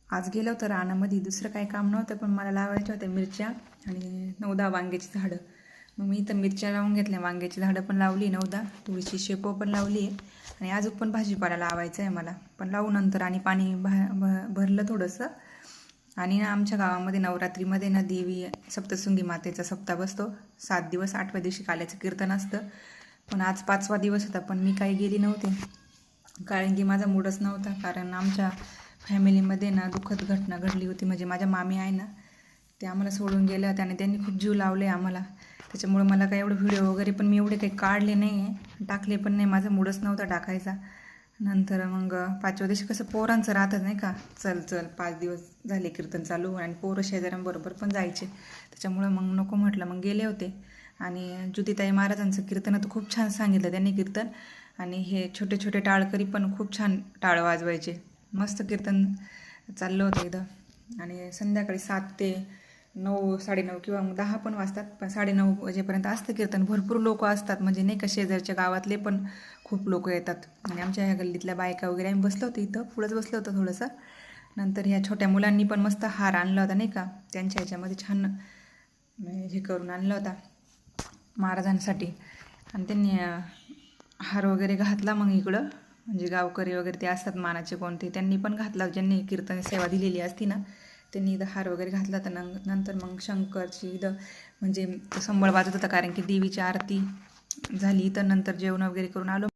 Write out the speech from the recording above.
आज गेलो होतं रानामध्ये, दुसरं काही काम नव्हतं, पण मला लावायच्या होत्या मिरच्या आणि 9-10 वांग्याची झाडं. मग मी इथं मिरच्या लावून घेतल्या, वांग्याची झाडं पण लावली 9-10, थोडीशी शेपो पण लावली आहे आणि अजून पण भाजीपाला लावायचं आहे मला, पण लावू नंतर. आणि पाणी भरलं थोडंसं. आणि ना आमच्या गावामध्ये नवरात्रीमध्ये ना देवी सप्तशृंगी मातेचा सप्ताह बसतो 7 दिवस. 8व्या दिवशी काल्याचं कीर्तन असतं, पण आज 5वा दिवस होता, पण मी काही गेली नव्हते कारण की माझा मूडच नव्हता. कारण आमच्या फॅमिलीमध्ये ना दुःखद घटना घडली होती. म्हणजे माझ्या मामी आहे ना, ते आम्हाला सोडून गेल्या होत्या आणि त्यांनी खूप जीव लावले आम्हाला. त्याच्यामुळं मला काही एवढं व्हिडिओ वगैरे पण मी एवढे काही काढले नाही आहे, टाकले पण नाही, माझा मूडच नव्हता टाकायचा. नंतर मग 5व्या दिवशी कसं पोरांचं राहतं नाही का, चल 5 दिवस झाले कीर्तन चालू, आणि पोरं शेजाऱ्यांबरोबर पण जायचे, त्याच्यामुळं मग नको म्हटलं. मग गेले होते. आणि ज्योतिताई महाराजांचं कीर्तन तर खूप छान सांगितलं त्यांनी कीर्तन. आणि हे छोटे छोटे टाळकरी पण खूप छान टाळ वाजवायचे, मस्त कीर्तन चाललं होतं इथं. आणि संध्याकाळी 7 ते 9, 9:30 किंवा मग 10 पण वाजतात, पण 9:30 वाजेपर्यंत असतं कीर्तन. भरपूर लोक असतात, म्हणजे नाही का, शेजारच्या गावातले पण खूप लोक येतात. आणि आमच्या ह्या गल्लीतल्या बायका वगैरे आम्ही बसलो होतो इथं, पुढंच बसलो होतो थोडंसं. नंतर ह्या छोट्या मुलांनी पण मस्त हार आणला होता नाही का, त्यांच्या ह्याच्यामध्ये छान हे करून आणला होता महाराजांसाठी. आणि त्यांनी हार वगैरे घातला. मग इकडं म्हणजे गावकरी वगैरे ते असतात मानाचे कोणते, त्यांनी पण घातला, ज्यांनी कीर्तन सेवा दिलेली असती ना, त्यांनी इथं हार वगैरे घातला. तर नंतर मग शंकरची इथं म्हणजे संबळ वाजत होता, कारण की देवीची आरती झाली. तर नंतर जेवण वगैरे करून आलो.